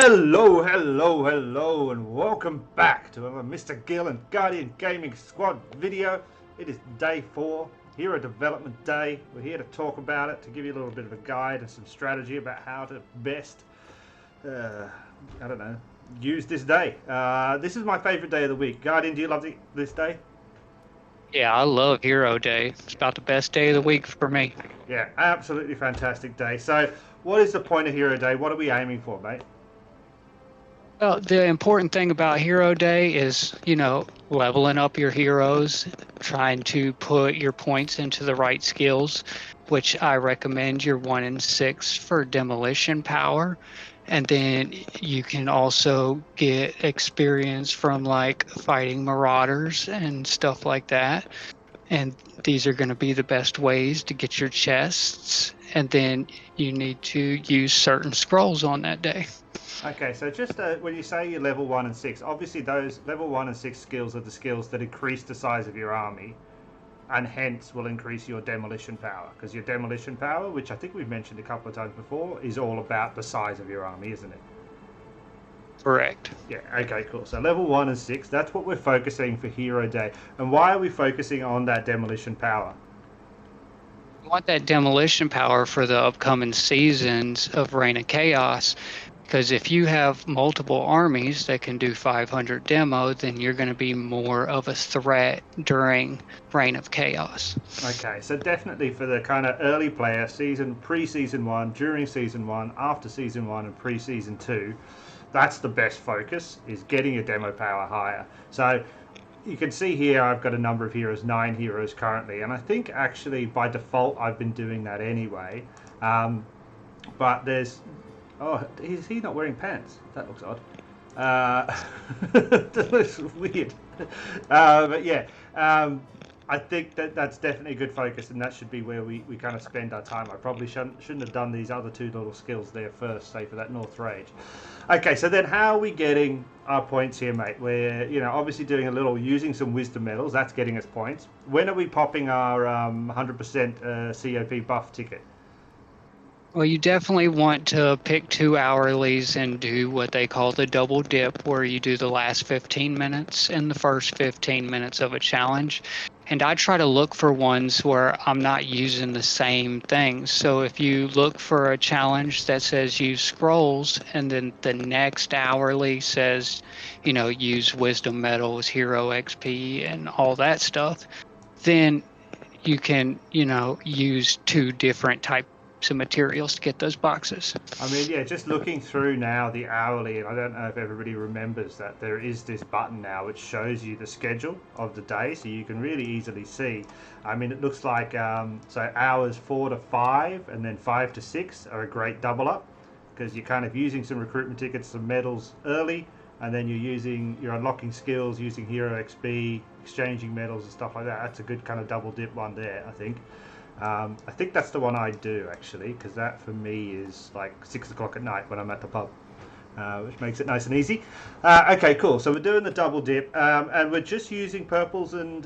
Hello, hello, hello, and welcome back to our Mr. Gill and Guardian Gaming Squad video. It is day 4, Hero Development Day. We're here to talk about it, to give you a little bit of a guide and some strategy about how to best, use this day. This is my favorite day of the week. Guardian, do you love this day? Yeah, I love Hero Day. It's about the best day of the week for me. Yeah, absolutely fantastic day. So, what is the point of Hero Day? What are we aiming for, mate? Well, the important thing about Hero Day is, leveling up your heroes, trying to put your points into the right skills, which I recommend your 1 and 6 for demolition power. And then you can also get experience from like fighting marauders and stuff like that. And these are going to be the best ways to get your chests. And then you need to use certain scrolls on that day. Okay, so just when you say you're level 1 and 6, obviously those level 1 and 6 skills are the skills that increase the size of your army and hence will increase your demolition power. Because your demolition power, which I think we've mentioned a couple of times before, is all about the size of your army, isn't it? Correct. Yeah, okay, cool. So level 1 and 6, that's what we're focusing for Hero Day. And why are we focusing on that demolition power? You want that demolition power for the upcoming seasons of Reign of Chaos. Because if you have multiple armies that can do 500 demo, then you're going to be more of a threat during Reign of Chaos. Okay, so definitely for the kind of early player, pre-season 1, during season 1, after season 1 and pre-season 2, that's the best focus, is getting your demo power higher. So you can see here I've got a number of heroes, 9 heroes currently, and I think actually by default I've been doing that anyway. But there's... Oh, is he not wearing pants? That looks odd. That looks weird. But yeah, I think that's definitely a good focus, and that should be where we kind of spend our time. I probably shouldn't have done these other 2 little skills there first, say for that North Rage. Okay, so then how are we getting our points here, mate? We're, obviously doing a little, using some wisdom medals. That's getting us points. When are we popping our 100% COP buff ticket? Well, you definitely want to pick 2 hourlies and do what they call the double dip, where you do the last 15 minutes and the first 15 minutes of a challenge. And I try to look for ones where I'm not using the same things. So if you look for a challenge that says use scrolls, and then the next hourly says, use wisdom medals, hero XP, and all that stuff, then you can, use 2 different types of materials to get those boxes. I mean, yeah, just looking through now the hourly, and I don't know if everybody remembers that there is this button now which shows you the schedule of the day, so you can really easily see. I mean, it looks like so hours 4 to 5 and then 5 to 6 are a great double up, because you're kind of using some recruitment tickets, some medals early, and then you're unlocking skills using hero XP, exchanging medals and stuff like that. That's a good kind of double dip one there, I think. I think that's the one I do, actually, because that for me is like 6 o'clock at night when I'm at the pub, which makes it nice and easy. Okay, cool. So we're doing the double dip, and we're just using purples and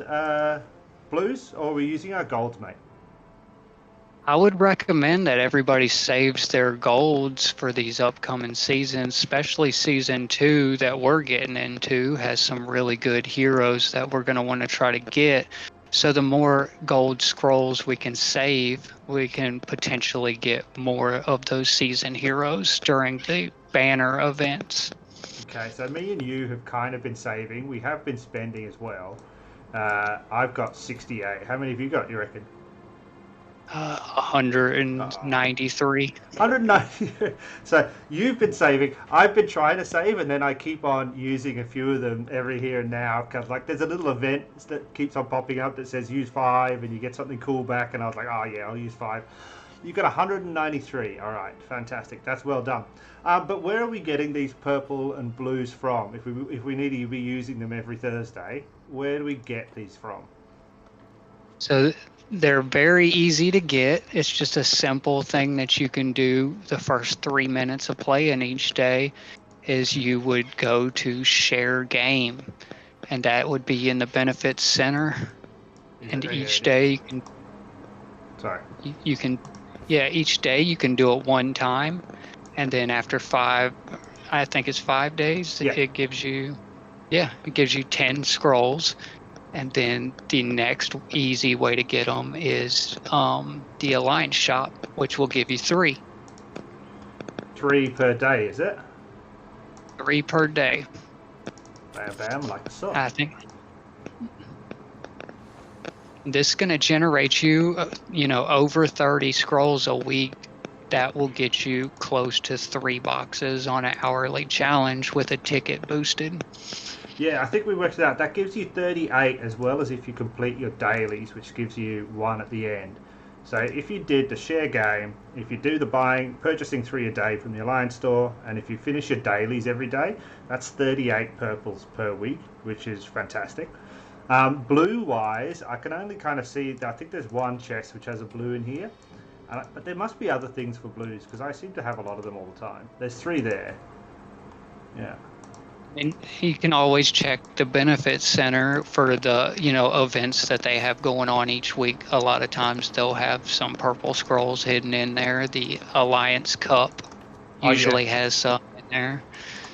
blues, or are we using our golds, mate? I would recommend that everybody saves their golds for these upcoming seasons, especially season 2 that we're getting into has some really good heroes that we're going to want to try to get. So the more gold scrolls we can save, we can potentially get more of those season heroes during the banner events. Okay, so me and you have kind of been saving. We have been spending as well. I've got 68. How many have you got, you reckon? 193. 190. So you've been saving. I've been trying to save, and then I keep on using a few of them every here and now. Because like there's a little event that keeps on popping up that says use 5, and you get something cool back. And I was like, oh yeah, I'll use 5. You got 193. All right, fantastic. That's well done. But where are we getting these purple and blues from? If we need to be using them every Thursday, where do we get these from? So they're very easy to get. It's just a simple thing that you can do the first 3 minutes of playing each day is you would go to share game, and that would be in the benefits center. And each day you can... Sorry. You can... Yeah, each day you can do it 1 time, and then after 5 I think it's 5 days. Yeah. It gives you, yeah, it gives you 10 scrolls. And then the next easy way to get them is the Alliance shop, which will give you 3. 3 per day, is it? 3 per day. Bam, bam, like a sock. I think this is going to generate you, over 30 scrolls a week. That will get you close to 3 boxes on an hourly challenge with a ticket boosted. Yeah, I think we worked it out. That gives you 38 as well as if you complete your dailies, which gives you 1 at the end. So if you did the share game, if you do the purchasing 3 a day from the Alliance store, and if you finish your dailies every day, that's 38 purples per week, which is fantastic. Blue wise, I can only kind of see, I think there's 1 chest which has a blue in here. But there must be other things for blues because I seem to have a lot of them all the time. There's 3 there. Yeah. And you can always check the benefits center for the, events that they have going on each week. A lot of times they'll have some purple scrolls hidden in there. The Alliance Cup usually has some in there.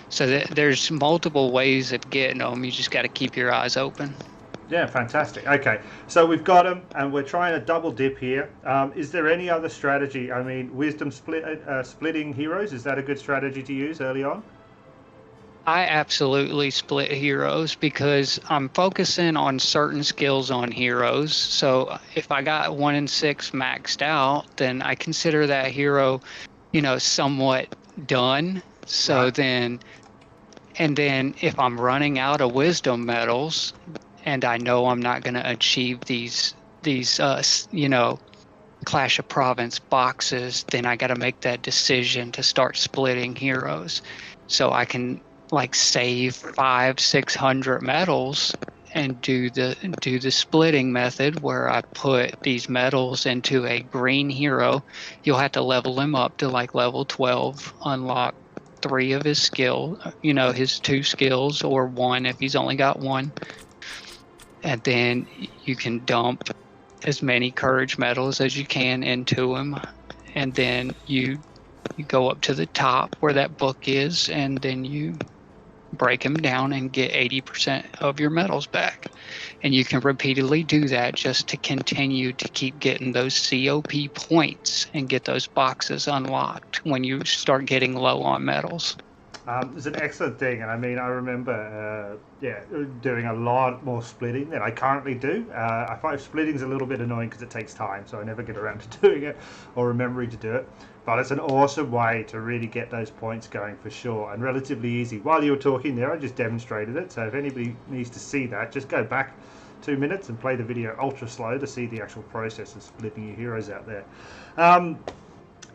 So there's multiple ways of getting them. You just got to keep your eyes open. Yeah, fantastic. Okay, so we've got them, and we're trying to double dip here. Is there any other strategy? I mean, wisdom splitting heroes, is that a good strategy to use early on? I absolutely split heroes because I'm focusing on certain skills on heroes. So if I got 1 in 6 maxed out, then I consider that hero, somewhat done. So Right. then if I'm running out of wisdom medals and I know I'm not going to achieve these Clash of Province boxes, then I got to make that decision to start splitting heroes. So I can save 500-600 medals and do the splitting method where I put these medals into a green hero. You'll have to level him up to level 12, unlock 3 of his his 2 skills, or 1 if he's only got 1. And then you can dump as many courage medals as you can into him, and then you go up to the top where that book is, and then you break them down and get 80% of your medals back. And you can repeatedly do that just to continue to keep getting those COP points and get those boxes unlocked when you start getting low on medals. It's an excellent thing, and I mean, I remember, doing a lot more splitting than I currently do. I find splitting's a little bit annoying because it takes time, so I never get around to doing it or remembering to do it. But it's an awesome way to really get those points going for sure, and relatively easy. While you were talking there, I just demonstrated it, so if anybody needs to see that, just go back 2 minutes and play the video ultra slow to see the actual process of splitting your heroes out there.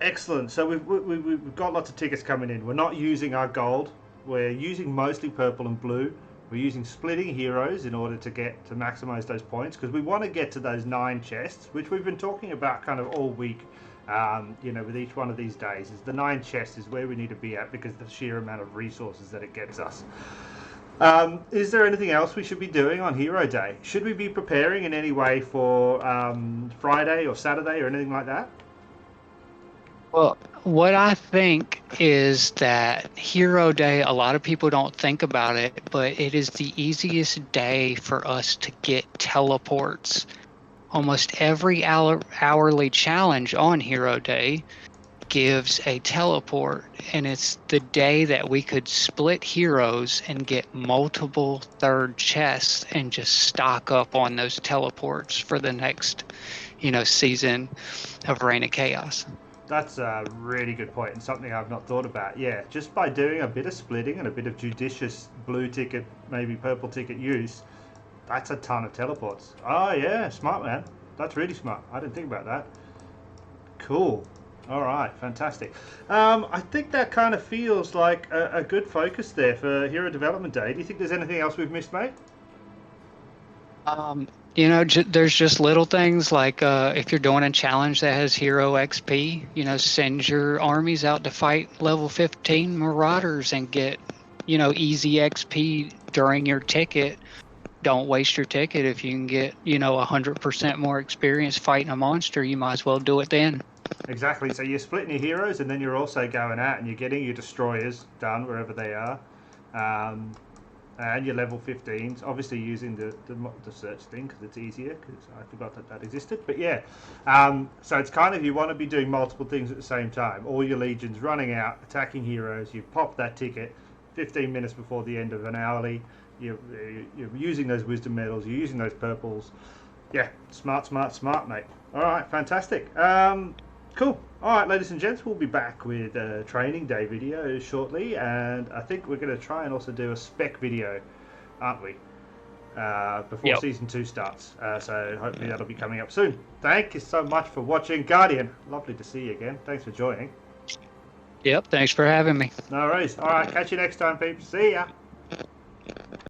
Excellent. So we've got lots of tickets coming in. We're not using our gold. We're using mostly purple and blue. We're using splitting heroes in order to maximize those points, because we want to get to those 9 chests, which we've been talking about kind of all week. With each one of these days, is the 9 chests is where we need to be at because of the sheer amount of resources that it gets us. Is there anything else we should be doing on Hero Day? Should we be preparing in any way for Friday or Saturday or anything like that? Well, what I think is that Hero Day, a lot of people don't think about it, but it is the easiest day for us to get teleports. Almost every hourly challenge on Hero Day gives a teleport, and it's the day that we could split heroes and get multiple 3rd chests and just stock up on those teleports for the next, season of Reign of Chaos. That's a really good point, and something I've not thought about. Yeah, just by doing a bit of splitting and a bit of judicious blue ticket, maybe purple ticket use, that's a ton of teleports. Oh yeah, smart man. That's really smart. I didn't think about that. Cool. All right, fantastic. I think that kind of feels like a good focus there for Hero Development Day. Do you think there's anything else we've missed, mate? There's just little things like if you're doing a challenge that has hero XP, send your armies out to fight level 15 marauders and get, easy XP during your ticket. Don't waste your ticket. If you can get, 100% more experience fighting a monster, you might as well do it then. Exactly. So you're splitting your heroes, and then you're also going out and you're getting your destroyers done wherever they are, and your level 15s. Obviously using the search thing because it's easier. Because I forgot that existed. But yeah, so it's kind of you want to be doing multiple things at the same time. All your legions running out, attacking heroes. You pop that ticket 15 minutes before the end of an hourly. You're using those wisdom medals. You're using those purples. Yeah, smart, mate. All right, fantastic. Cool. All right, ladies and gents, we'll be back with a training day video shortly, and I think we're going to try and also do a spec video, aren't we? Before season 2 starts. So hopefully that'll be coming up soon. Thank you so much for watching, Guardian. Lovely to see you again. Thanks for joining. Yep. Thanks for having me. No worries. All right, catch you next time, peeps. See ya.